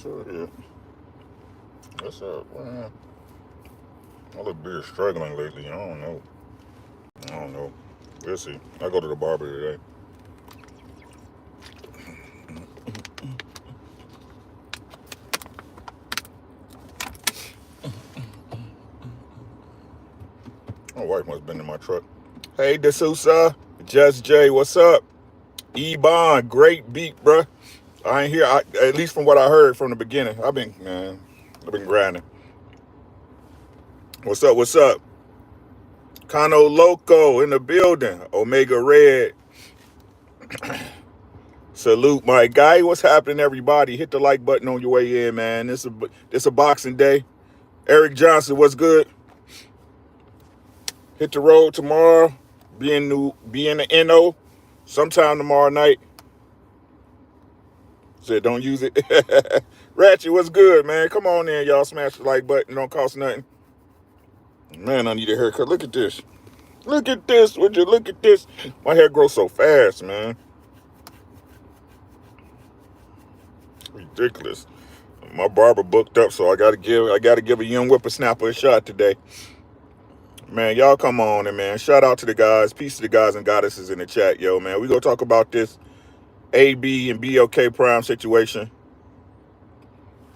Sure, yeah. What's up, man? My little beard struggling lately. I don't know. I don't know. We'll see. I go to the barber today. My wife must have been in my truck. Hey, D'Souza. Just Jay, what's up? E-Bond, great beat, bruh. I ain't here. At least from what I heard from the beginning. I've been grinding. What's up? What's up? Kano Loco in the building. Omega Red. Salute, my guy. What's happening, everybody? Hit the like button on your way in, man. This a boxing day. Eric Johnson, what's good? Hit the road tomorrow. Be in the NO sometime tomorrow night. Said don't use it. Ratchet, what's good, man? Come on in, y'all. Smash the like button. Don't cost nothing. Man, I need a haircut. Look at this. Look at this. Would you look at this? My hair grows so fast, man. Ridiculous. My barber booked up, so I gotta give a young whippersnapper a shot today. Man, y'all come on and man. Shout out to the guys. Peace to the guys and goddesses in the chat, yo, man. We gonna talk about this AB and BLK Prime situation.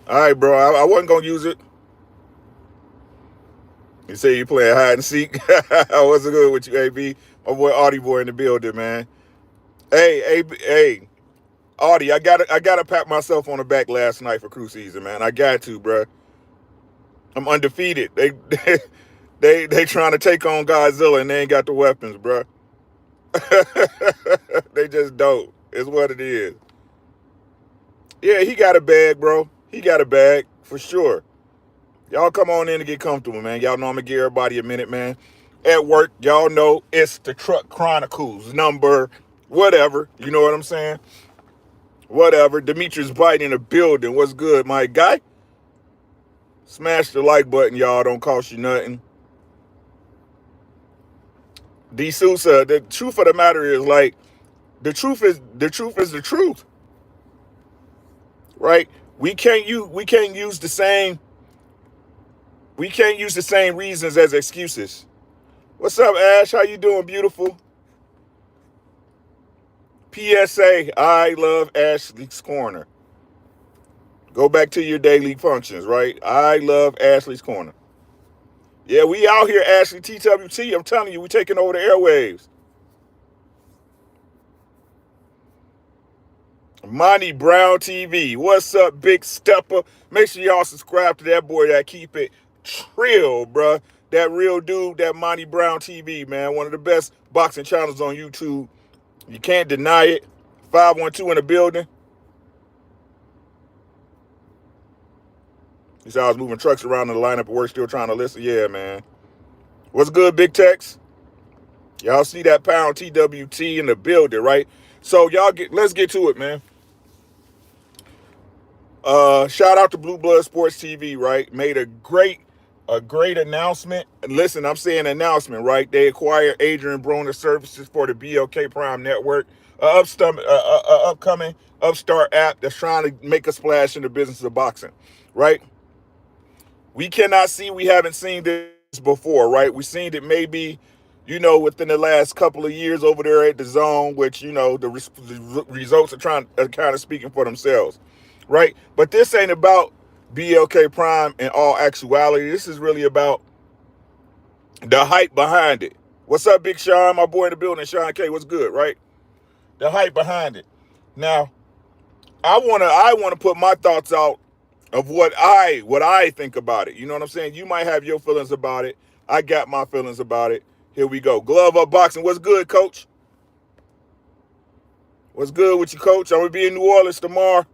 All right, bro. I wasn't gonna use it. You say you playing hide and seek. What's good with you, AB? My boy Audie boy in the building, man. Hey, AB, hey, Audie, I gotta pat myself on the back last night for crew season, man. I got to, bro. I'm undefeated. They trying to take on Godzilla and they ain't got the weapons, bro. They just don't. It's what it is. Yeah, he got a bag, bro. He got a bag for sure. Y'all come on in and get comfortable, man. Y'all know I'm gonna give everybody a minute, man. At work, y'all know it's the Truck Chronicles number, whatever. You know what I'm saying? Whatever. Demetrius Biden in the building. What's good, my guy? Smash the like button, y'all. Don't cost you nothing. D. Sousa, the truth of the matter is, like, the truth, right? We can't use the same reasons as excuses. What's up, Ash? How you doing, beautiful? PSA, I love Ashley's Corner. Go back to your daily functions, right? I love Ashley's Corner. Yeah, we out here, Ashley TWT. I'm telling you, we taking over the airwaves. Monty Brown TV. What's up, Big Stepper? Make sure y'all subscribe to that boy that keep it trill, bruh. That real dude, that Monty Brown TV, man. One of the best boxing channels on YouTube. You can't deny it. 512 in the building. You saw I was moving trucks around in the lineup at work, still trying to listen. Yeah, man. What's good, Big Tex? Y'all see that pound TWT in the building, right? So let's get to it, man. Shout out to Blue Blood Sports TV, right? Made a great announcement. Listen, I'm saying announcement, right? They acquired Adrian Broner's services for the BLK Prime network, upcoming upstart app that's trying to make a splash in the business of boxing, right? We haven't seen this before, right? We've seen it maybe, within the last couple of years over there at the Zone, which, the results are kind of speaking for themselves, right? But this ain't about BLK Prime in all actuality. This is really about the hype behind it. What's up, Big Sean? My boy in the building, Sean K. What's good, right? The hype behind it. Now, I wanna put my thoughts out of what I think about it. You know what I'm saying? You might have your feelings about it. I got my feelings about it. Here we go. Glove Up Boxing. What's good, Coach? What's good with you, Coach? I'm gonna be in New Orleans tomorrow.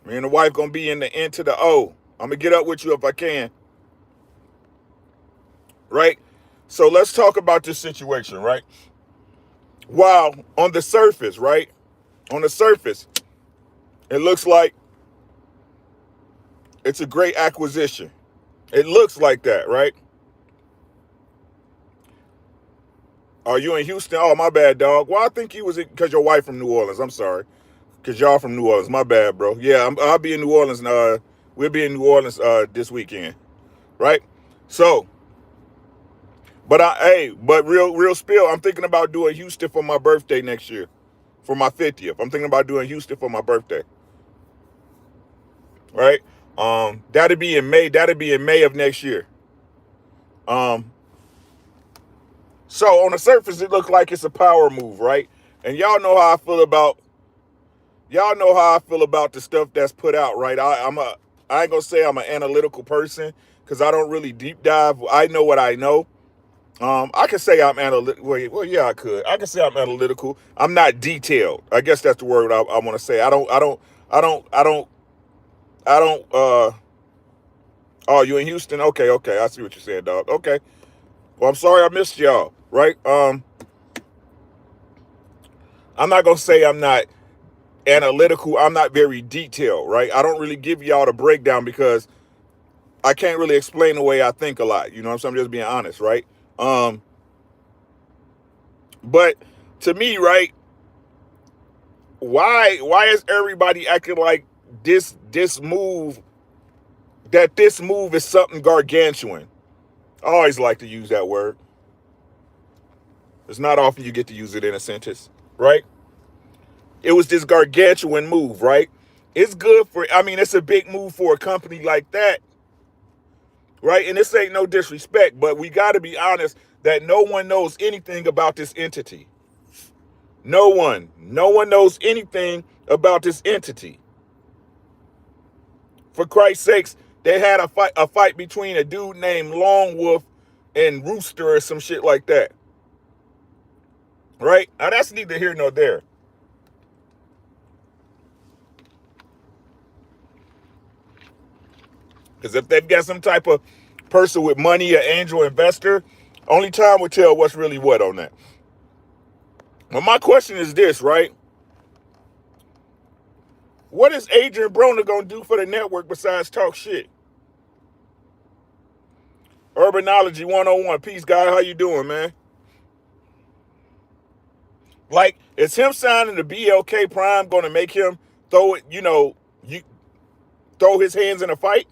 Me and the wife gonna be in the N to the O. I'm gonna get up with you if I can. Right? So let's talk about this situation, right? Wow, on the surface, right? On the surface, it looks like it's a great acquisition. It looks like that, right? Are you in Houston? Oh, my bad, dog. Well, I think he was because your wife from New Orleans. I'm sorry. Because y'all from New Orleans. My bad, bro. Yeah, I'll be in New Orleans. We'll be in New Orleans this weekend. Right? So, but real spill, I'm thinking about doing Houston for my birthday next year. For my 50th. I'm thinking about doing Houston for my birthday. Right? That'll be in May. That'll be in May of next year. Um, so on the surface, it looks like it's a power move, right? And y'all know how I feel about the stuff that's put out, right? I ain't gonna say I'm an analytical person because I don't really deep dive. I know what I know. I can say I'm analytical. Well, yeah, I could. I can say I'm analytical. I'm not detailed. I guess that's the word I want to say. I don't. Oh, you in Houston? Okay, okay. I see what you're saying, dog. Okay. Well, I'm sorry I missed y'all. Right? I'm not gonna say I'm not analytical. I'm not very detailed. Right? I don't really give y'all the breakdown because I can't really explain the way I think a lot. You know what I'm saying? I'm just being honest, right? Um, but to me, right, why is everybody acting like this move this move is something gargantuan? I always like to use that word. It's not often you get to use it in a sentence, right? It was this gargantuan move, right? It's good for, I mean, it's a big move for a company like that, right? And this ain't no disrespect, but we got to be honest that no one knows anything about this entity. No one. No one knows anything about this entity. For Christ's sakes, they had a fight between a dude named Long Wolf and Rooster or some shit like that. Right? Now that's neither here nor there. Because if they've got some type of person with money, an angel investor, only time will tell what's really what on that. Well, my question is this, right? What is Adrian Broner going to do for the network besides talk shit? Urbanology 101. Peace, guy. How you doing, man? Like, is him signing the BLK Prime going to make him throw it, you throw his hands in a fight?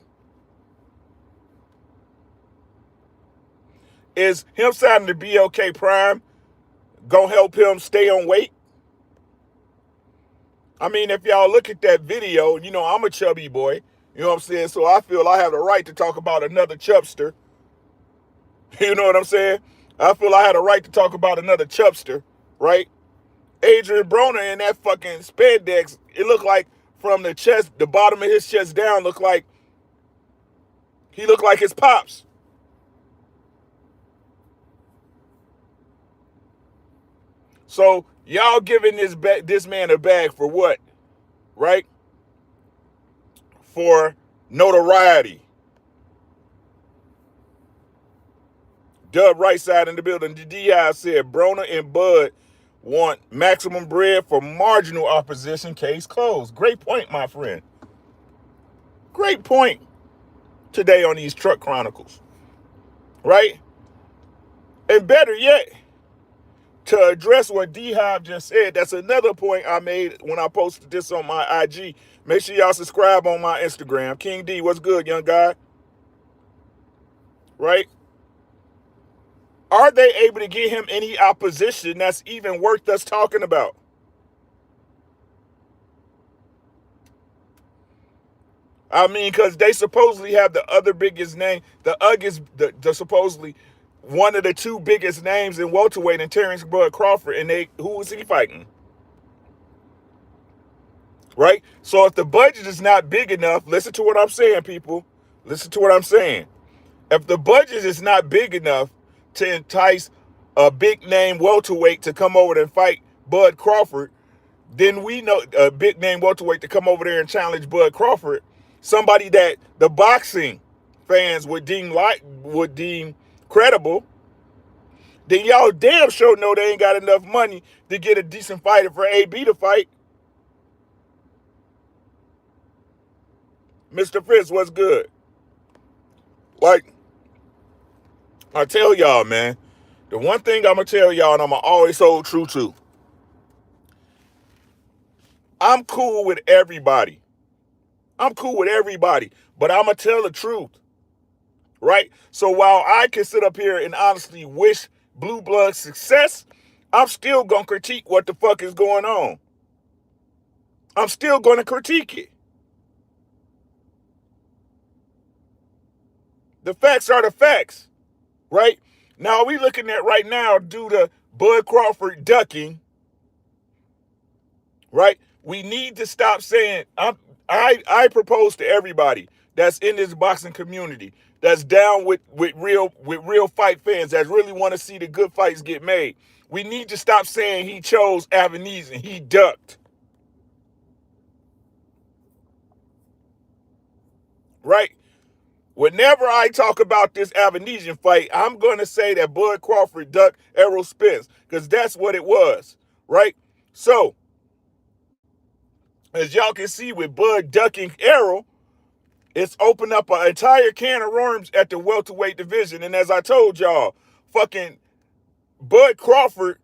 Is him signing the BLK Prime going to help him stay on weight? I mean, if y'all look at that video, I'm a chubby boy. You know what I'm saying? So I feel I have the right to talk about another chubster. You know what I'm saying? I feel I had a right to talk about another chubster, right? Adrian Broner in that fucking spandex, it looked like from the chest, the bottom of his chest down, he looked like his pops. So y'all giving this man a bag for what? Right? For notoriety. Dub right side in the building. The DI said Broner and Bud want maximum bread for marginal opposition. Case closed. Great point, my friend. Great point today on these Truck Chronicles. Right? And better yet, to address what D-Hive just said, that's another point I made when I posted this on my IG. Make sure y'all subscribe on my Instagram. King D, what's good, young guy? Right? Are they able to get him any opposition that's even worth us talking about? I mean, because they supposedly have the other biggest name. The UG is the supposedly one of the two biggest names in welterweight in Terrence Bud Crawford. And who is he fighting? Right? So if the budget is not big enough, listen to what I'm saying, people. Listen to what I'm saying. If the budget is not big enough to entice a big name welterweight to come over and fight Bud Crawford, then we know a big name welterweight to come over there and challenge Bud Crawford, somebody that the boxing fans would deem credible, then y'all damn sure know they ain't got enough money to get a decent fighter for AB to fight. Mr. Fitz, what's good? Like, I tell y'all, man, The one thing I'm gonna tell y'all, and I'm gonna always hold true to, I'm cool with everybody. I'm cool with everybody, but I'm gonna tell the truth, right? So while I can sit up here and honestly wish Blue Blood success, I'm still gonna critique what the fuck is going on. I'm still gonna critique it. The facts are the facts, right? Now we looking at right now due to Bud Crawford ducking, right? We need to stop saying I propose to everybody that's in this boxing community that's down with real fight fans that really want to see the good fights get made. We need to stop saying he chose Avenese and he ducked, right? Whenever I talk about this Avenesian fight, I'm going to say that Bud Crawford ducked Errol Spence because that's what it was, right? So, as y'all can see with Bud ducking Errol, it's opened up an entire can of worms at the welterweight division. And as I told y'all, fucking Bud Crawford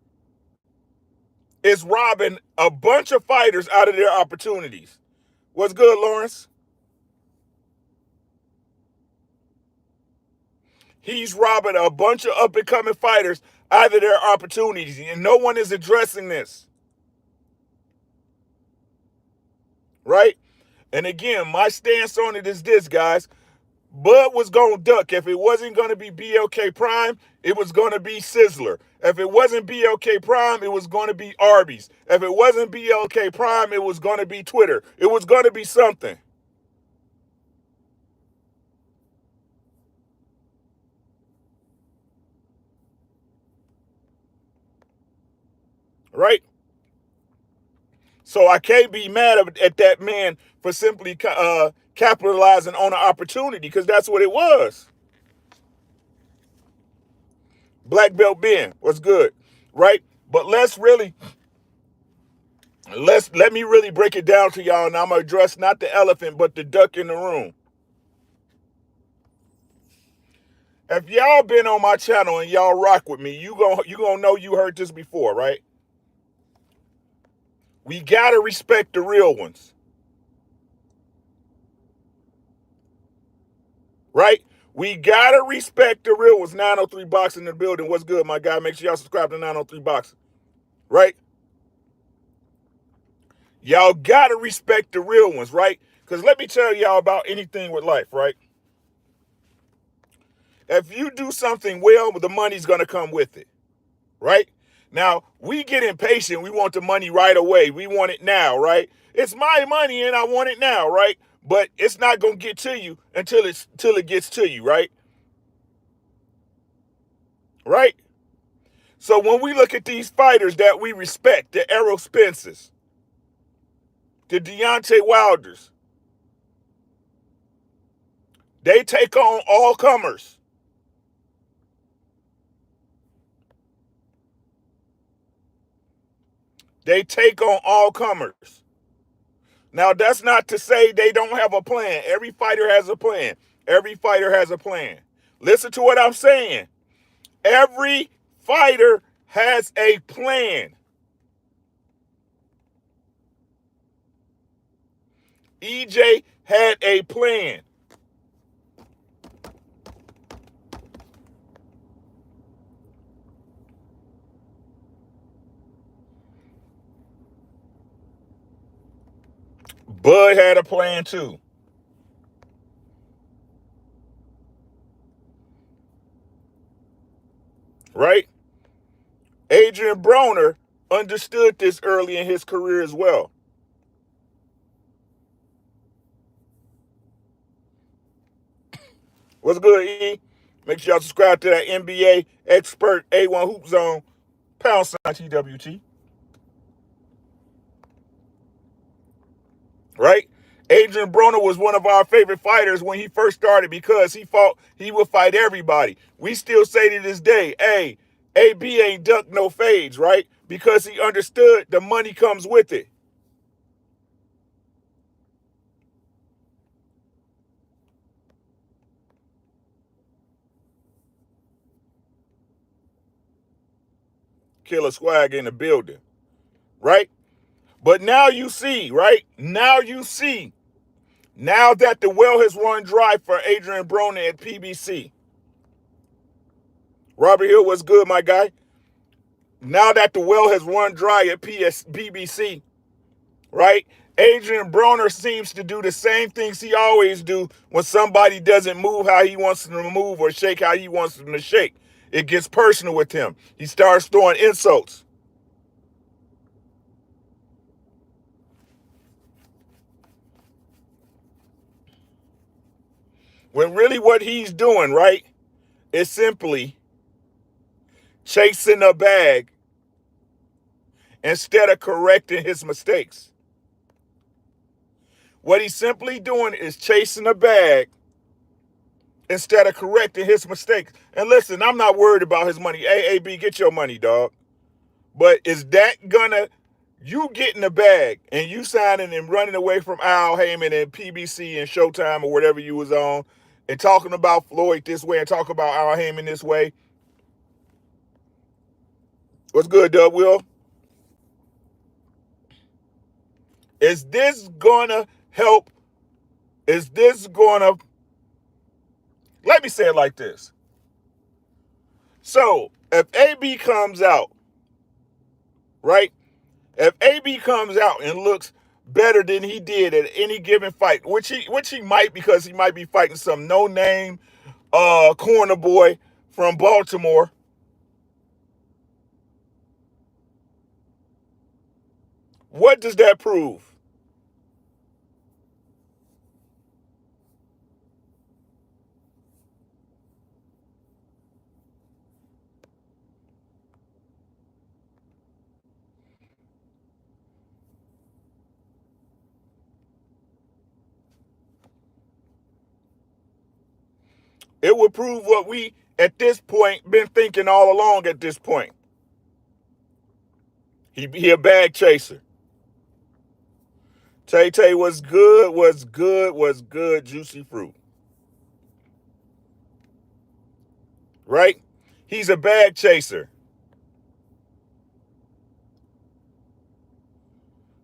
is robbing a bunch of fighters out of their opportunities. What's good, Lawrence? He's robbing a bunch of up and coming fighters out of their opportunities, and no one is addressing this, right? And again, my stance on it is this, guys. Bud was going to duck. If it wasn't going to be BLK Prime, it was going to be Sizzler. If it wasn't BLK Prime, it was going to be Arby's. If it wasn't BLK Prime, it was going to be Twitter. It was going to be something. Right? So I can't be mad at that man for simply capitalizing on an opportunity because that's what it was. Black Belt Ben, what's good? Right? But let me really break it down to y'all, and I'm gonna address not the elephant but the duck in the room. If y'all been on my channel and y'all rock with me, you gonna know you heard this before, right? We gotta respect the real ones, right? We gotta respect the real ones. 903 Boxing in the building. What's good, my guy? Make sure y'all subscribe to 903 Boxing, right? Y'all gotta respect the real ones, right? Because let me tell y'all about anything with life, right? If you do something well, the money's gonna come with it, right? Now, we get impatient. We want the money right away. We want it now, right? It's my money and I want it now, right? But it's not going to get to you until it gets to you, right? Right? So when we look at these fighters that we respect, the Errol Spences, the Deontay Wilders, they take on all comers. They take on all comers. Now, that's not to say they don't have a plan. Every fighter has a plan. Every fighter has a plan. Listen to what I'm saying. Every fighter has a plan. EJ had a plan. Bud had a plan too. Right? Adrian Broner understood this early in his career as well. What's good, E? Make sure y'all subscribe to that NBA expert A1 Hoop Zone, pound sign TWT. Right? Adrian Broner was one of our favorite fighters when he first started because he would fight everybody. We still say to this day, hey, AB ain't duck no fades, right? Because he understood the money comes with it. killer swag in the building, right? But now you see, right? Now that the well has run dry for Adrian Broner at PBC. Robert Hill, what's good, my guy? Now that the well has run dry at PBC, right? Adrian Broner seems to do the same things he always do when somebody doesn't move how he wants them to move or shake how he wants them to shake. It gets personal with him. He starts throwing insults. When really what he's doing, right, is simply chasing a bag instead of correcting his mistakes. What he's simply doing is chasing a bag instead of correcting his mistakes. And listen, I'm not worried about his money. AAB, get your money, dog. But is that gonna, you getting the bag and you signing and running away from Al Heyman and PBC and Showtime or whatever you was on and talking about Floyd this way and talking about Al Heyman this way? What's good, Doug Will? Is this gonna help? Is this gonna, let me say it like this. So if AB comes out, right? If AB comes out and looks better than he did at any given fight, which he might, because he might be fighting some no-name corner boy from Baltimore, what does that prove? It would prove what we, at this point, been thinking all along at this point. He a bag chaser. Tay was good, juicy fruit. Right? He's a bag chaser.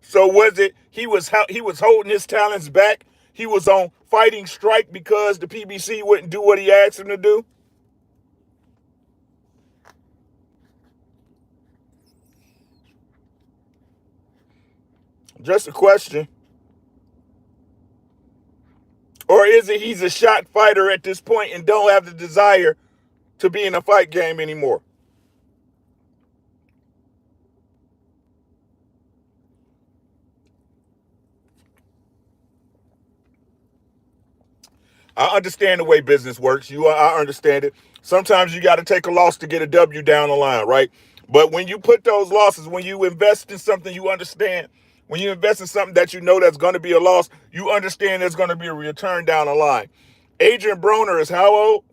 So was it he was holding his talents back? He was on fighting strike because the PBC wouldn't do what he asked him to do? Just a question. Or is it he's a shot fighter at this point and don't have the desire to be in a fight game anymore? I understand the way business works. I understand it. Sometimes you got to take a loss to get a W down the line, right? But when you put those losses, when you invest in something you understand, when you invest in something that you know that's going to be a loss, you understand there's going to be a return down the line. Adrian Broner is how old?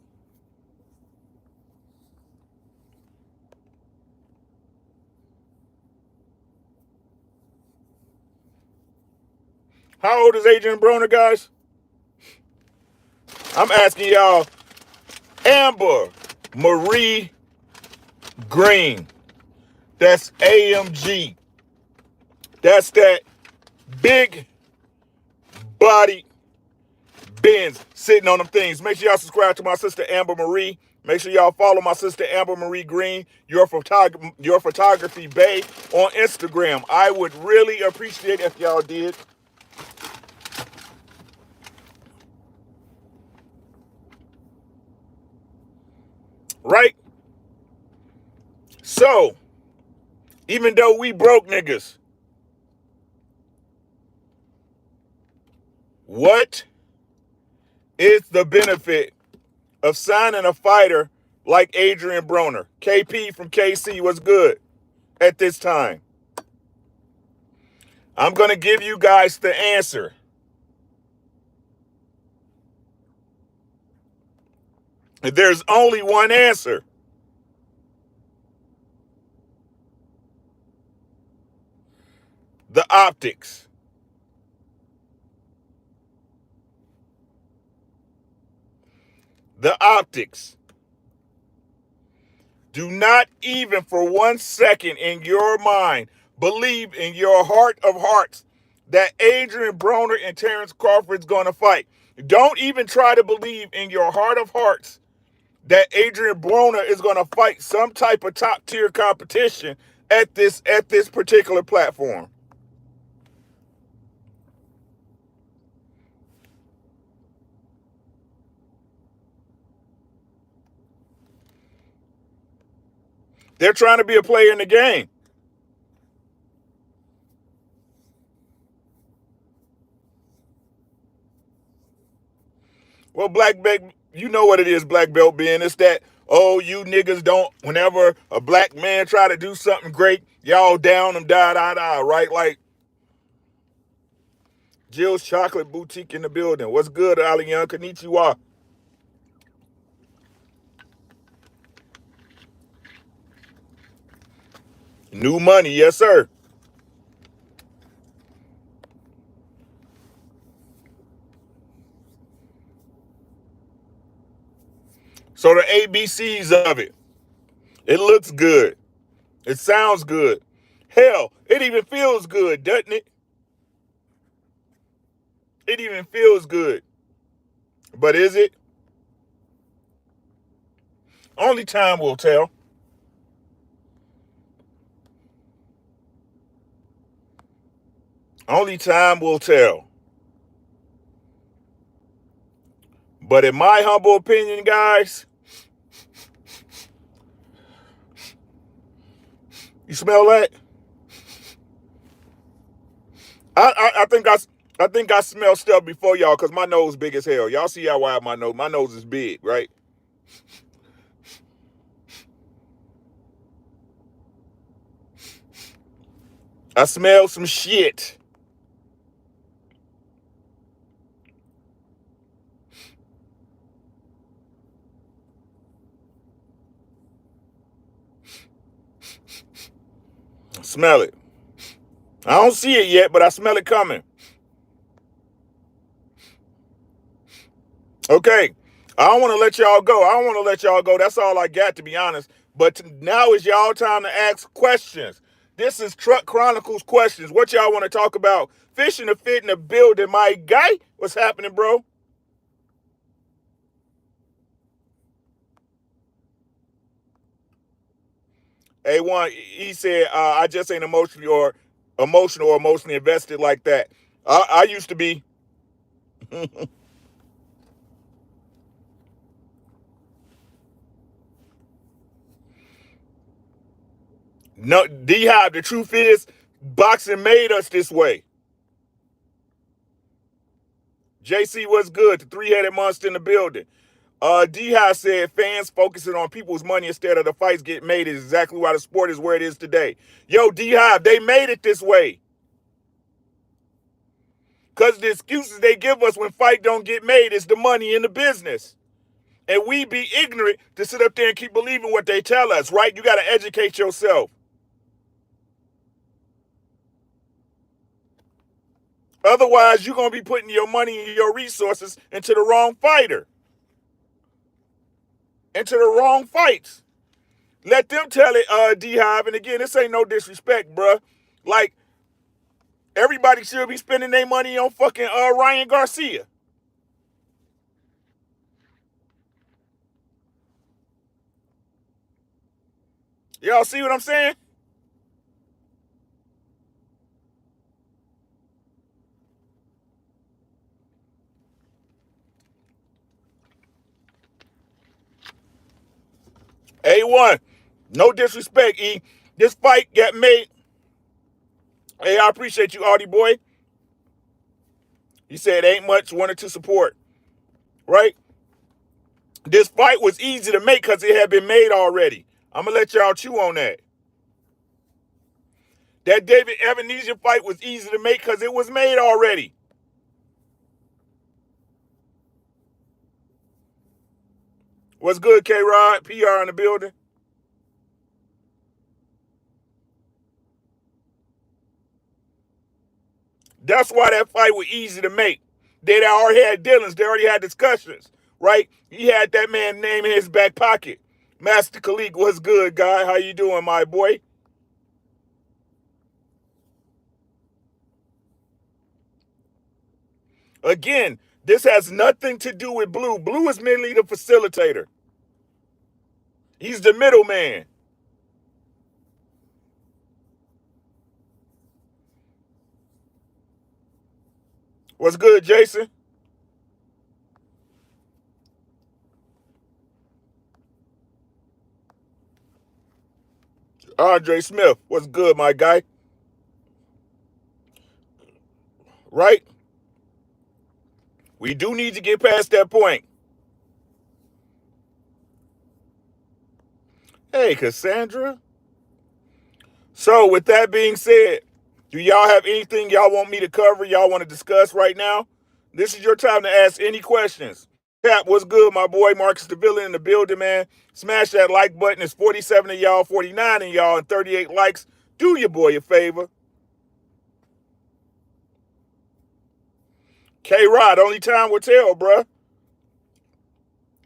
How old is Adrian Broner, guys? I'm asking y'all. Amber Marie Green. That's AMG. That's that big body Benz sitting on them things. Make sure y'all subscribe to my sister Amber Marie. Make sure y'all follow my sister Amber Marie Green, your photography bae, on Instagram. I would really appreciate it if y'all did. Right? So, even though we broke niggas, what is the benefit of signing a fighter like Adrian Broner? KP from KC was good at this time. I'm going to give you guys the answer. There's only one answer. The optics. The optics. Do not even for 1 second in your mind believe in your heart of hearts that Adrian Broner and Terrence Crawford's going to fight. Don't even try to believe in your heart of hearts that Adrian Broner is going to fight some type of top tier competition at this particular platform. They're trying to be a player in the game. Well, black belt, you know what it is, black belt being. It's that, oh, you niggas don't, whenever a black man try to do something great, y'all down them, da, right? Like, Jill's Chocolate Boutique in the building. What's good, Aliyan? Konnichiwa. New money, yes, sir. So the ABCs of it. It looks good. It sounds good. Hell, it even feels good, doesn't it? It even feels good. But is it? Only time will tell. Only time will tell. But in my humble opinion, guys, you smell that? I think I smell stuff before y'all because my nose big as hell. Y'all see how wide my nose is big, right? I smell some shit. Smell it. I don't see it yet, but I smell it coming. Okay. I don't want to let y'all go. I don't want to let y'all go. That's all I got, to be honest. But now is y'all time to ask questions. This is Truck Chronicles questions. What y'all want to talk about? Fishing the fit in the building, my guy. What's happening, bro? A1, he said, I just ain't emotionally invested like that. I used to be. No, D-Hive, the truth is, boxing made us this way. JC, what's good? The three-headed monster in the building. D-Hive said fans focusing on people's money instead of the fights getting made is exactly why the sport is where it is today. Yo, D-Hive, they made it this way. Because the excuses they give us when fight don't get made is the money in the business. And we be ignorant to sit up there and keep believing what they tell us, right? You got to educate yourself. Otherwise, you're going to be putting your money and your resources into the wrong fighter, into the wrong fights. Let them tell it, D-Hive. And again, this ain't no disrespect, bruh. Like, everybody should be spending their money on fucking Ryan Garcia. Y'all see what I'm saying? A1, no disrespect, E. This fight got made. Hey, I appreciate you, Audie boy. You said ain't much, wanted to support, right? This fight was easy to make because it had been made already. I'm going to let y'all chew on that. That David Ebenezer fight was easy to make because it was made already. What's good, K-Rod? PR in the building. That's why that fight was easy to make. They already had dealings. They already had discussions, right? He had that man name in his back pocket. Master Khalik, what's good, guy? How you doing, my boy? Again, this has nothing to do with Blue. Blue is merely the facilitator. He's the middleman. What's good, Jason? Andre Smith, what's good, my guy? Right? We do need to get past that point. Hey, Cassandra. So, with that being said, do y'all have anything y'all want me to cover, y'all want to discuss right now? This is your time to ask any questions. Cap, what's good, my boy? Marcus the Villain in the building, man. Smash that like button. It's 47 of y'all, 49 of y'all, and 38 likes. Do your boy a favor. K-Rod, only time will tell, bruh.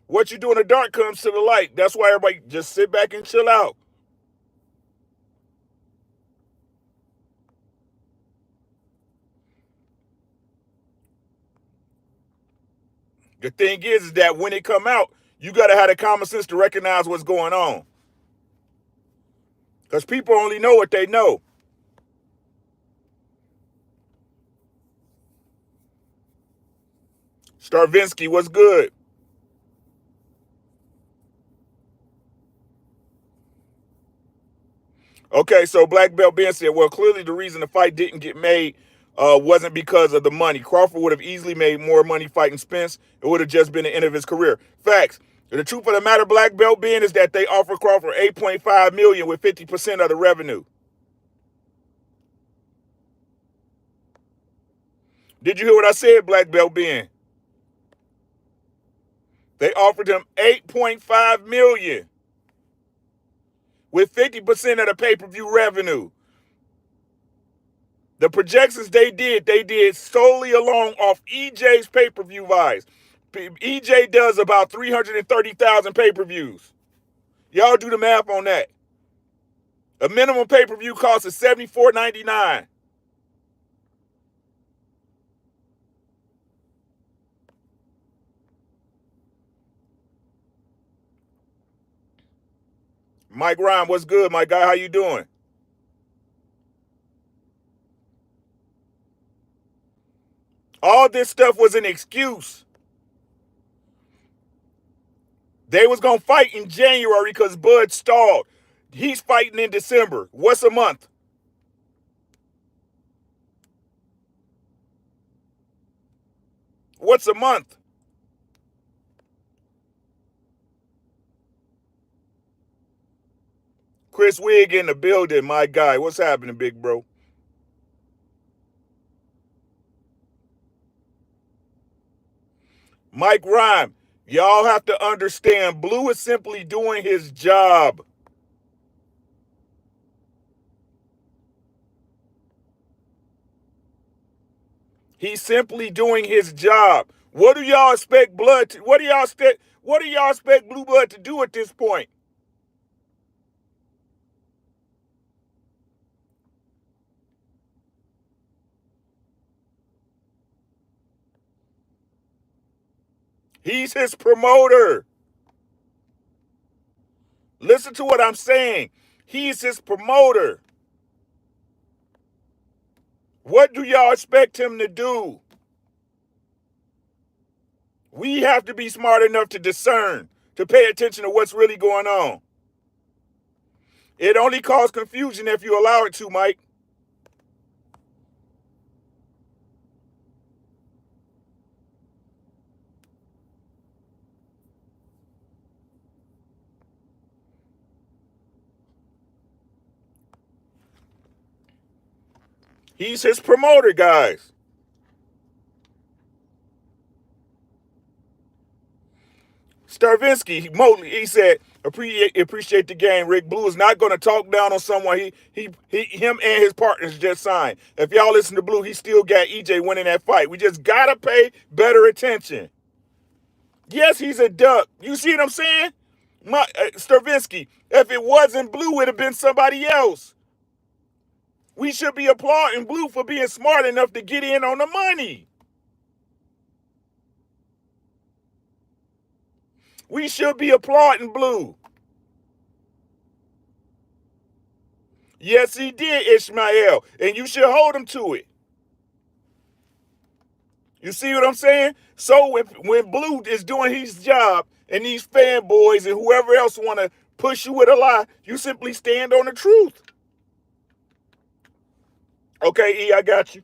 What you do in the dark comes to the light. That's why everybody just sit back and chill out. The thing is that when it come out, you got to have the common sense to recognize what's going on. Because people only know what they know. Starvinsky, what's good? Okay, so Black Belt Ben said, well, clearly the reason the fight didn't get made wasn't because of the money. Crawford would have easily made more money fighting Spence. It would have just been the end of his career. Facts. The truth of the matter, Black Belt Ben, is that they offered Crawford $8.5 million with 50% of the revenue. Did you hear what I said, Black Belt Ben? They offered him $8.5 million with 50% of the pay-per-view revenue. The projections they did solely along off EJ's pay-per-view buys. EJ does about 330,000 pay-per-views. Y'all do the math on that. A minimum pay-per-view cost is $74.99. Mike Ryan, what's good, my guy? How you doing? All this stuff was an excuse. They was going to fight in January because Bud stalled. He's fighting in December. What's a month? What's a month? Chris Wigg in the building, my guy. What's happening, big bro? Mike Rhyme, y'all have to understand, Blue is simply doing his job. He's simply doing his job. What do y'all expect Blood to, what do y'all expect Blue Blood to do at this point? He's his promoter. Listen to what I'm saying. He's his promoter. What do y'all expect him to do? We have to be smart enough to discern, to pay attention to what's really going on. It only causes confusion if you allow it to, Mike. He's his promoter, guys. Starvinsky, he said, appreciate the game. Rick Blue is not going to talk down on someone him and his partners just signed. If y'all listen to Blue, he still got EJ winning that fight. We just got to pay better attention. Yes, he's a duck. You see what I'm saying? Stravinsky, if it wasn't Blue, it would have been somebody else. We should be applauding Blue for being smart enough to get in on the money. We should be applauding Blue. Yes, he did, Ishmael, and you should hold him to it. You see what I'm saying? So when Blue is doing his job and these fanboys and whoever else want to push you with a lie, you simply stand on the truth. Okay, E, I got you.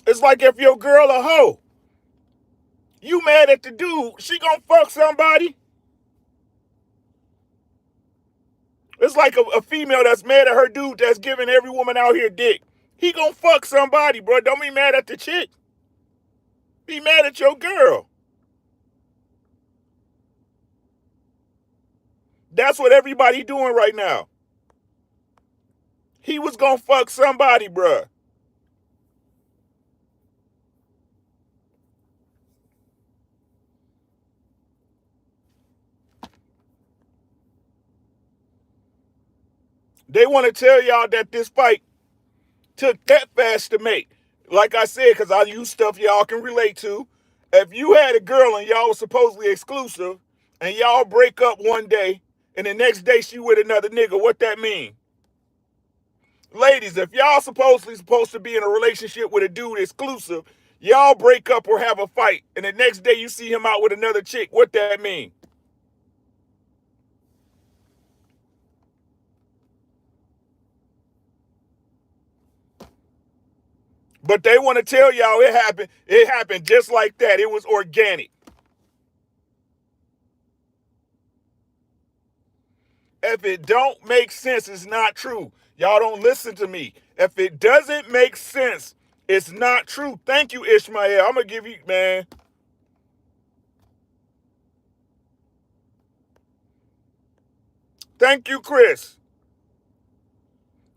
It's like if your girl a hoe, you mad at the dude, she gonna fuck somebody. It's like a female that's mad at her dude that's giving every woman out here dick. He gonna fuck somebody, bro. Don't be mad at the chick. Be mad at your girl. That's what everybody doing right now. He was gonna fuck somebody, bruh. They want to tell y'all that this fight took that fast to make. Like I said, because I use stuff y'all can relate to. If you had a girl and y'all was supposedly exclusive, and y'all break up one day, and the next day she with another nigga, what that mean? Ladies, if y'all supposedly supposed to be in a relationship with a dude exclusive, y'all break up or have a fight, and the next day you see him out with another chick, what that mean? But they want to tell y'all it happened. It happened just like that. It was organic. If it don't make sense, it's not true. Y'all don't listen to me. If it doesn't make sense, it's not true. Thank you, Ishmael. I'm going to give you, man. Thank you, Chris.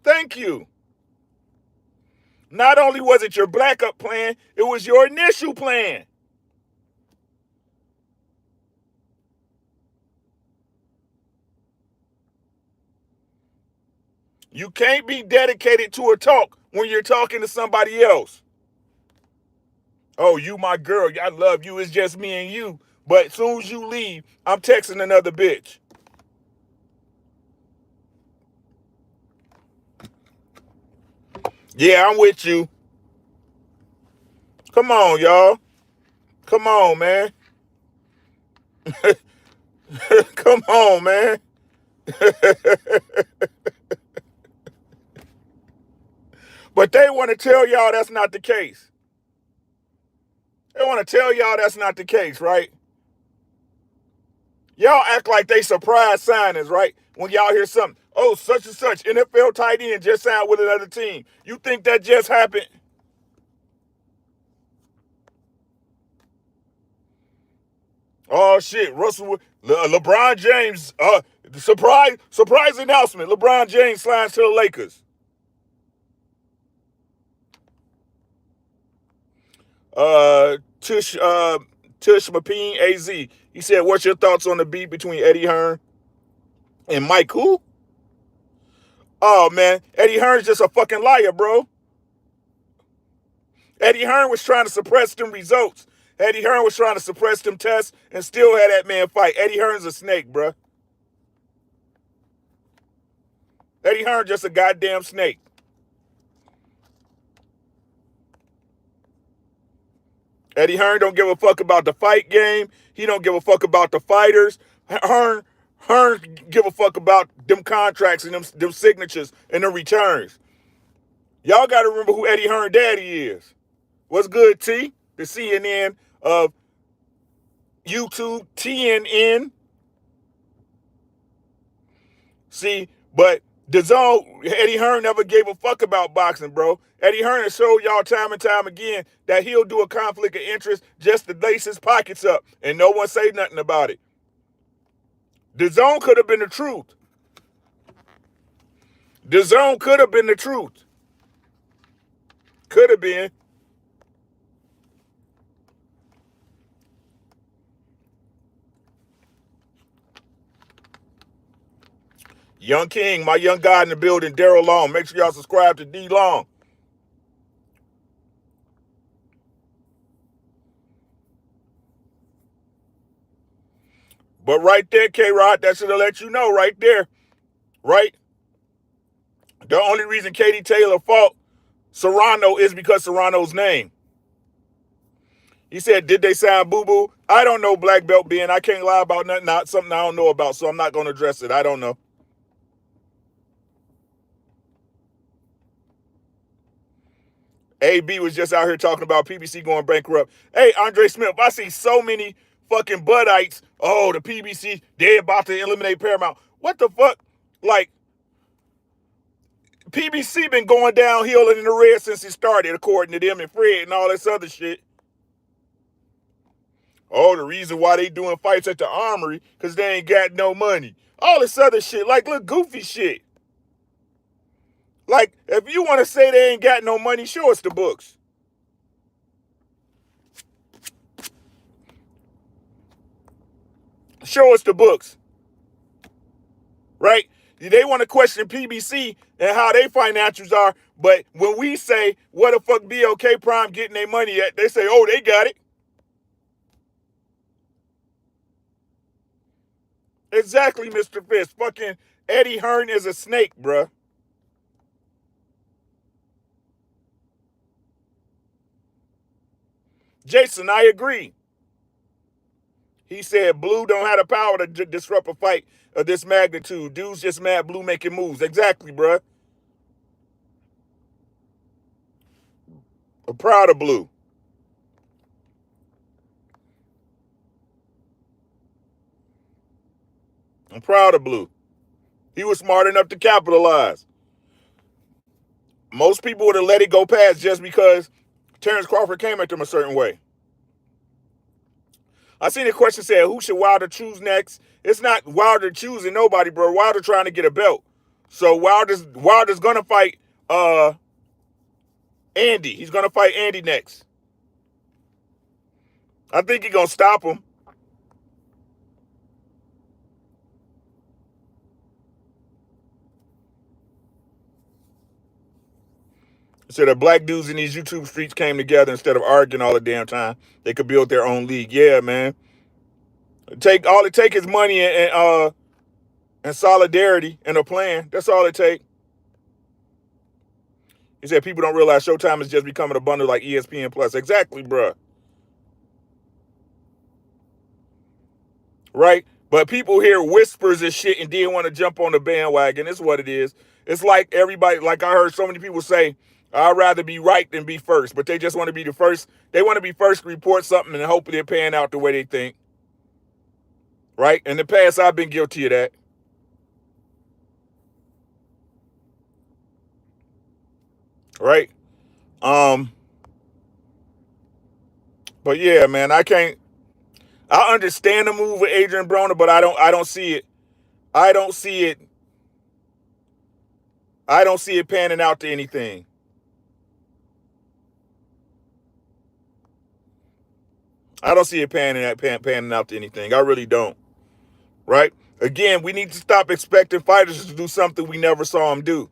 Thank you. Not only was it your backup plan, it was your initial plan. You can't be dedicated to a talk when you're talking to somebody else. Oh, you my girl. I love you. It's just me and you. But as soon as you leave, I'm texting another bitch. Yeah, I'm with you. Come on, y'all. Come on, man. Come on, man. But they want to tell y'all that's not the case. They want to tell y'all that's not the case, right? Y'all act like they surprise signings, right? When y'all hear something, oh, such and such, NFL tight end just signed with another team. You think that just happened? Oh shit, LeBron James, surprise announcement. LeBron James signs to the Lakers. Tush Mapine AZ. He said, "What's your thoughts on the beef between Eddie Hearn and Mike who?" Oh man, Eddie Hearn's just a fucking liar, bro. Eddie Hearn was trying to suppress them results. Eddie Hearn was trying to suppress them tests and still had that man fight. Eddie Hearn's a snake, bro. Eddie Hearn just a goddamn snake. Eddie Hearn don't give a fuck about the fight game. He don't give a fuck about the fighters. Hearn give a fuck about them contracts and them signatures and them returns. Y'all got to remember who Eddie Hearn daddy is. What's good, T? The CNN of YouTube, TNN. See, but the zone, Eddie Hearn never gave a fuck about boxing, bro. Eddie Hearn has showed y'all time and time again that he'll do a conflict of interest just to lace his pockets up, and no one say nothing about it. The zone could have been the truth. The zone could have been the truth. Could have been. Young King, my young guy in the building, Daryl Long. Make sure y'all subscribe to D Long. But right there, K-Rod, that should have let you know right there, right? The only reason Katie Taylor fought Serrano is because Serrano's name. He said, did they sign Boo Boo? I don't know, Black Belt being. I can't lie about nothing, not something I don't know about, so I'm not going to address it. I don't know. AB was just out here talking about PBC going bankrupt. Hey, Andre Smith, I see so many fucking Buddites. Oh, the PBC, they about to eliminate Paramount. What the fuck? Like, PBC been going downhill in the red since it started, according to them and Fred and all this other shit. Oh, the reason why they doing fights at the Armory, because they ain't got no money. All this other shit, like, look, goofy shit. Like, if you want to say they ain't got no money, show us the books. Show us the books. Right? They want to question PBC and how their financials are, but when we say, what the fuck BLK Prime getting their money at, they say, oh, they got it. Exactly, Mr. Fisk. Fucking Eddie Hearn is a snake, bruh. Jason, I agree. He said Blue don't have the power to disrupt a fight of this magnitude. Dude's just mad Blue making moves. Exactly, bruh. I'm proud of Blue. I'm proud of Blue. He was smart enough to capitalize. Most people would have let it go past just because Terrence Crawford came at them a certain way. I seen a question said, who should Wilder choose next? It's not Wilder choosing nobody, bro. Wilder trying to get a belt. So Wilder's gonna fight Andy. He's gonna fight Andy next. I think he's gonna stop him. So the black dudes in these YouTube streets came together instead of arguing all the damn time. They could build their own league. Yeah, man. All it take is money and solidarity and a plan. That's all it take. He said people don't realize Showtime is just becoming a bundle like ESPN Plus. Exactly, bruh. Right? But people hear whispers and shit and then want to jump on the bandwagon. It's what it is. It's like everybody, like I heard so many people say, I'd rather be right than be first. But they just want to be the first. They want to be first to report something and hope they're paying out the way they think. Right? In the past, I've been guilty of that. Right? But yeah, man, I understand the move with Adrian Broner, but I don't see it. I don't see it. I don't see it panning out to anything. I don't see it panning out to anything. I really don't. Right? Again, we need to stop expecting fighters to do something we never saw them do.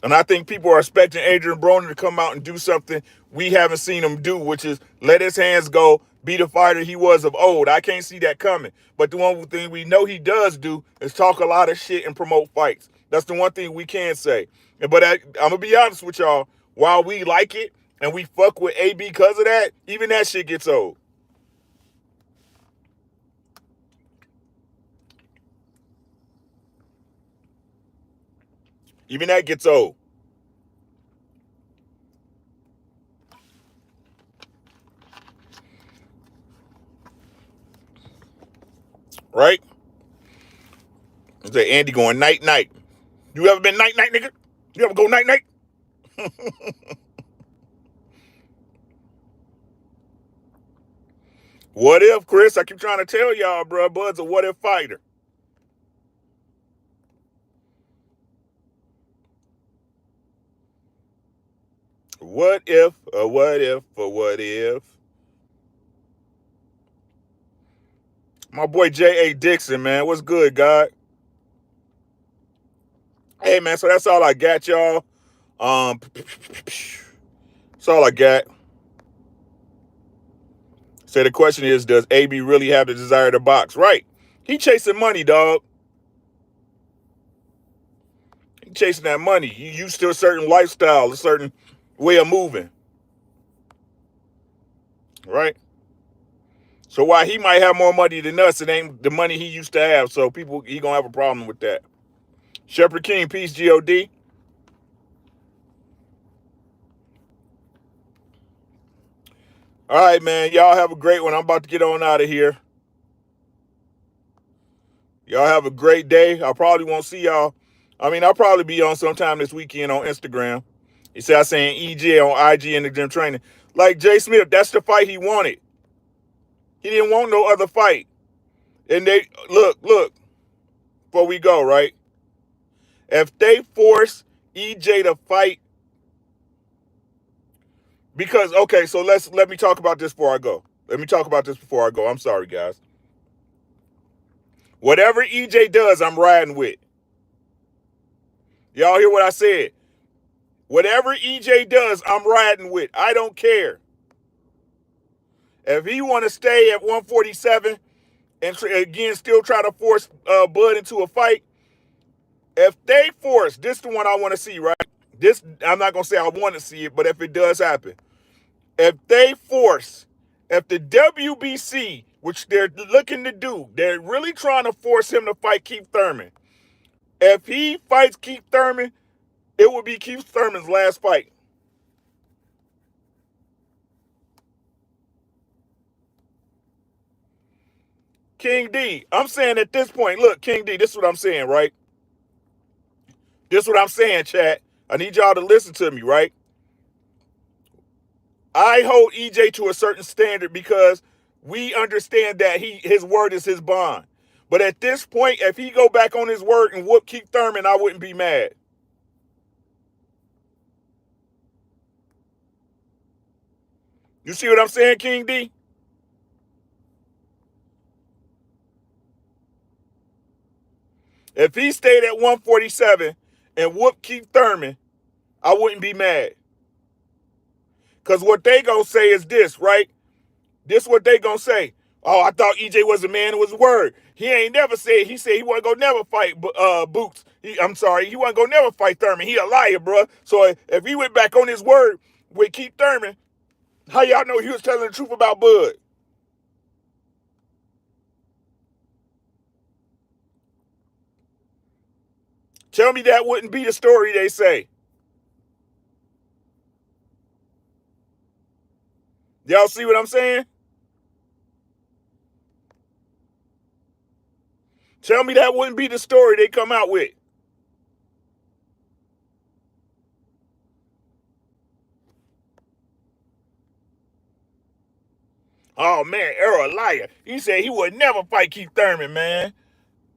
And I think people are expecting Adrian Broner to come out and do something we haven't seen him do, which is let his hands go, be the fighter he was of old. I can't see that coming. But the one thing we know he does do is talk a lot of shit and promote fights. That's the one thing we can say. But I'm going to be honest with y'all. While we like it and we fuck with AB because of that, even that shit gets old. Even that gets old. Right? Is that Andy going night night? You ever been night night, nigga? You ever go night night? What if, Chris? I keep trying to tell y'all, bro. Bud's a what if fighter. What if, what if, what if? My boy J.A. Dixon, man. What's good, God? Hey, man, so that's all I got, y'all. That's all I got. So the question is, does AB really have the desire to box? Right. He chasing money, dog. He chasing that money. He used to a certain lifestyle, a certain way of moving. Right? So while he might have more money than us, it ain't the money he used to have. So he gonna have a problem with that. Shepherd King, peace, God. All right, man. Y'all have a great one. I'm about to get on out of here. Y'all have a great day. I probably won't see y'all. I mean, I'll probably be on sometime this weekend on Instagram. He said I saying EJ on IG in the gym training. Like Jay Smith, that's the fight he wanted. He didn't want no other fight. And they look, before we go, right? If they force EJ to fight, because okay, so let me talk about this before I go. I'm sorry, guys. Whatever EJ does, I'm riding with. Y'all hear what I said? Whatever EJ does, I'm riding with. I don't care. If he want to stay at 147 and again still try to force Bud into a fight, if they force, this is the one I want to see, right? This I'm not gonna say I want to see it, but if it does happen, if they force, if the WBC, which they're looking to do, they're really trying to force him to fight Keith Thurman. If he fights Keith Thurman, it will be Keith Thurman's last fight. King D, I'm saying at this point, look, King D, this is what I'm saying, right? This is what I'm saying, chat. I need y'all to listen to me, right? I hold EJ to a certain standard because we understand that his word is his bond. But at this point, if he go back on his word and whoop Keith Thurman, I wouldn't be mad. You see what I'm saying, King D? If he stayed at 147 and whooped Keith Thurman, I wouldn't be mad. Because what they gonna say is this, right? This what they gonna say. Oh, I thought EJ was a man of his word. He ain't never said. He said he wasn't gonna never fight Boots. I'm sorry, he wasn't gonna never fight Thurman. He a liar, bro. So if he went back on his word with Keith Thurman, how y'all know he was telling the truth about Bud? Tell me that wouldn't be the story they say. Y'all see what I'm saying? Tell me that wouldn't be the story they come out with. Oh man, Errol a liar. He said he would never fight Keith Thurman, man.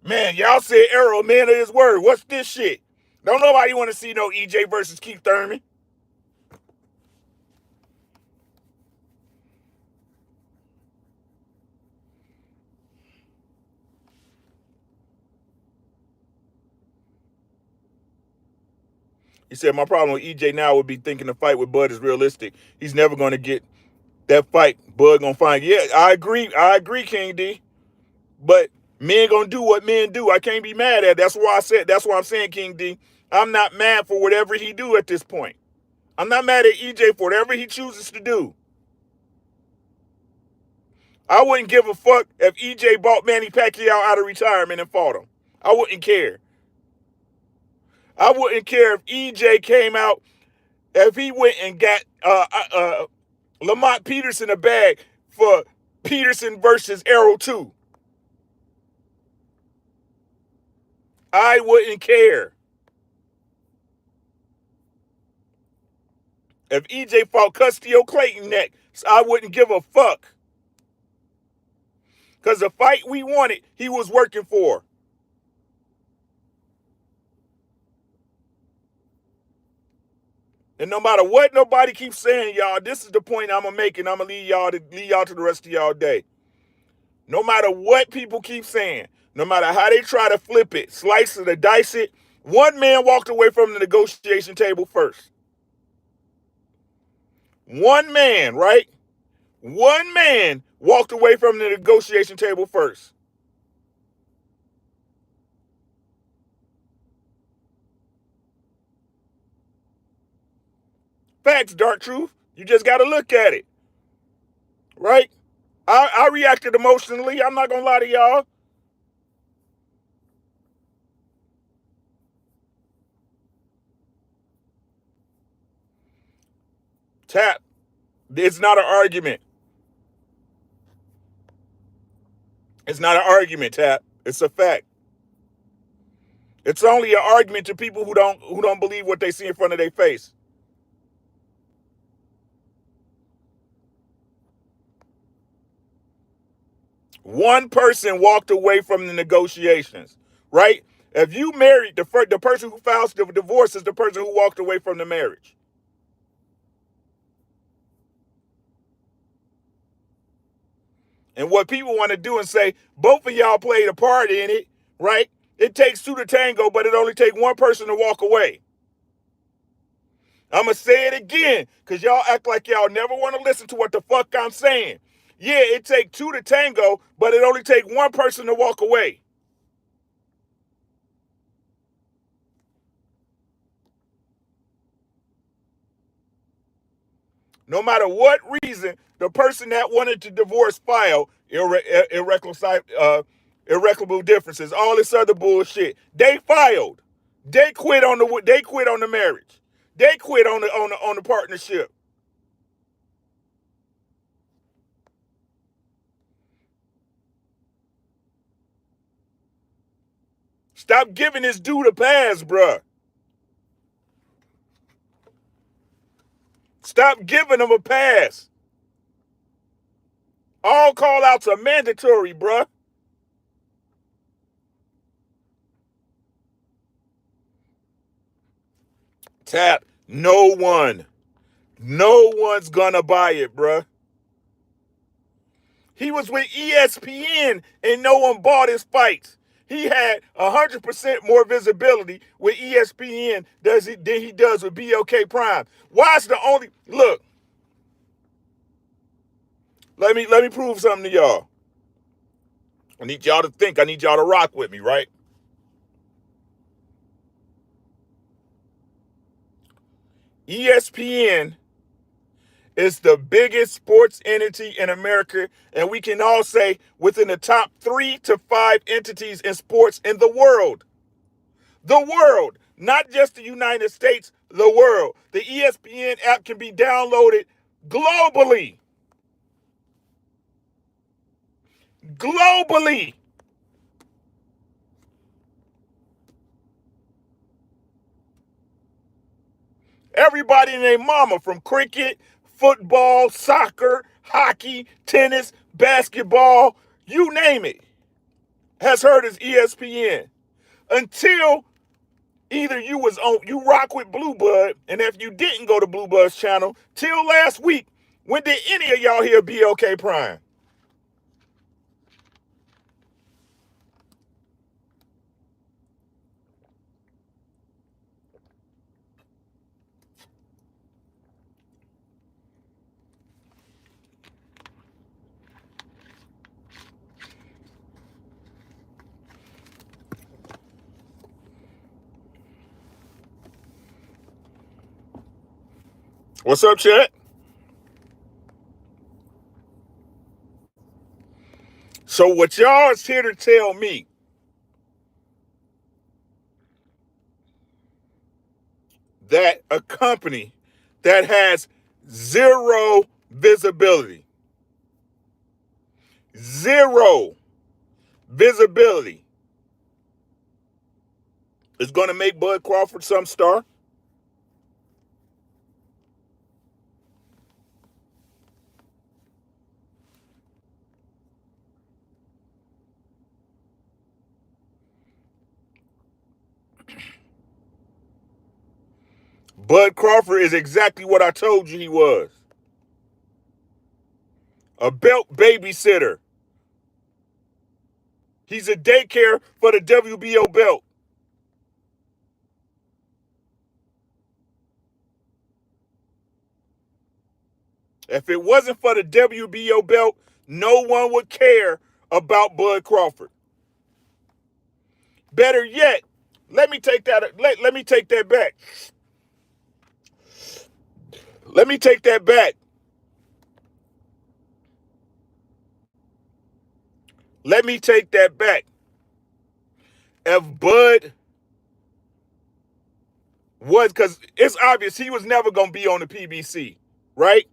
Man, y'all said Errol, man of his word. What's this shit? Don't nobody want to see no EJ versus Keith Thurman. He said, my problem with EJ now would be thinking the fight with Bud is realistic. He's never going to get that fight. Bud going to find. Yeah, I agree. King D. But men going to do what men do. I can't be mad at it. That's why I'm saying, King D. I'm not mad for whatever he do at this point. I'm not mad at EJ for whatever he chooses to do. I wouldn't give a fuck if EJ bought Manny Pacquiao out of retirement and fought him. I wouldn't care. I wouldn't care if EJ came out, if he went and got Lamont Peterson a bag for Peterson versus Arrow 2. I wouldn't care. If EJ fought Custio Clayton next, I wouldn't give a fuck. Because the fight we wanted, he was working for. And no matter what nobody keeps saying, y'all, this is the point I'm gonna make, and I'm gonna lead y'all to the rest of y'all day. No matter what people keep saying, no matter how they try to flip it, slice it, or dice it, one man walked away from the negotiation table first. One man, right? One man walked away from the negotiation table first. Facts, dark truth. You just got to look at it, right? I reacted emotionally. I'm not gonna lie to y'all. Tap. It's not an argument. It's not an argument, Tap. It's a fact. It's only an argument to people who don't believe what they see in front of their face. One person walked away from the negotiations, right? If you married, the person who files the divorce is the person who walked away from the marriage. And what people want to do and say, both of y'all played a part in it, right? It takes two to tango, but it only takes one person to walk away. I'm going to say it again because y'all act like y'all never want to listen to what the fuck I'm saying. Yeah, it takes two to tango, but it only takes one person to walk away. No matter what reason, the person that wanted to divorce filed irreconcilable differences, all this other bullshit. They filed. They quit on the marriage. They quit on the partnership. Stop giving this dude a pass, bruh. Stop giving him a pass. All call outs are mandatory, bruh. Tap. No one. No one's gonna buy it, bruh. He was with ESPN and no one bought his fights. He had 100% more visibility with ESPN than he does with BLK Prime. Why is the only look? Let me prove something to y'all. I need y'all to think. I need y'all to rock with me, right? ESPN is the biggest sports entity in America, and we can all say within the top 3 to 5 entities in sports in the world. The world, not just the United States, the world. The ESPN app can be downloaded globally. Globally. Everybody and their mama from cricket, football, soccer, hockey, tennis, basketball, you name it, has heard of ESPN. Until either you rock with Bluebud, and if you didn't go to Bluebud's channel till last week, when did any of y'all hear BLK Prime? What's up, chat? So what y'all is here to tell me that a company that has zero visibility, zero visibility, is going to make Bud Crawford some star? Bud Crawford is exactly what I told you he was. A belt babysitter. He's a daycare for the WBO belt. If it wasn't for the WBO belt, no one would care about Bud Crawford. Better yet, let me take that. Let me take that back. Let me take that back. Let me take that back. If Bud was, because it's obvious he was never going to be on the PBC, right?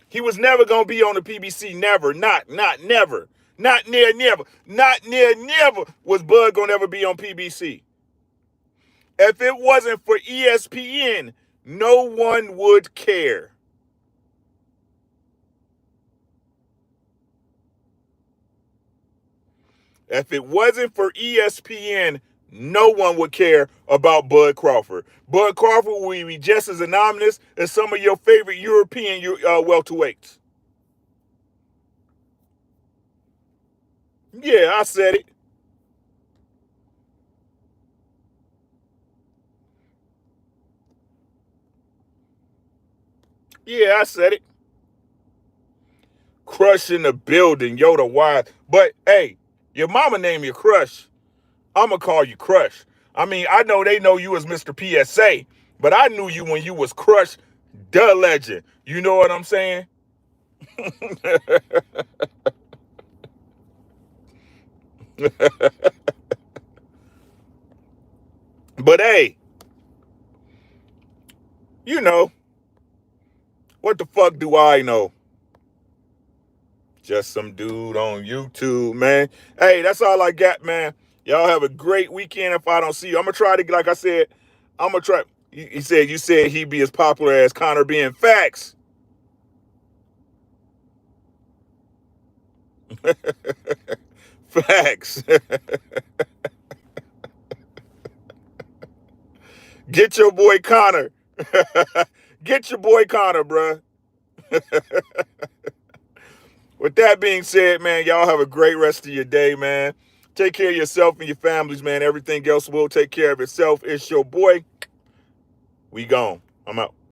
He was never going to be on the PBC. Never. Never. Not near, never. Not near, never was Bud going to ever be on PBC. If it wasn't for ESPN, no one would care. If it wasn't for ESPN, no one would care about Bud Crawford. Bud Crawford will be just as anonymous as some of your favorite European welterweights. Yeah, I said it. Yeah, I said it. Crush in the building, Yoda Wise. But hey, your mama named you Crush. I'ma call you Crush. I mean, I know they know you as Mr. PSA, but I knew you when you was Crush, the legend. You know what I'm saying? But hey, you know, what the fuck do I know? Just some dude on YouTube, man. Hey, that's all I got, man. Y'all have a great weekend. If I don't see you, I'm gonna try to, like I said, I'm gonna try. You said he'd be as popular as Connor being facts. Facts. Get your boy Connor. Get your boy Connor, bruh. With that being said, man, y'all have a great rest of your day, man. Take care of yourself and your families, man. Everything else will take care of itself. It's your boy. We gone. I'm out.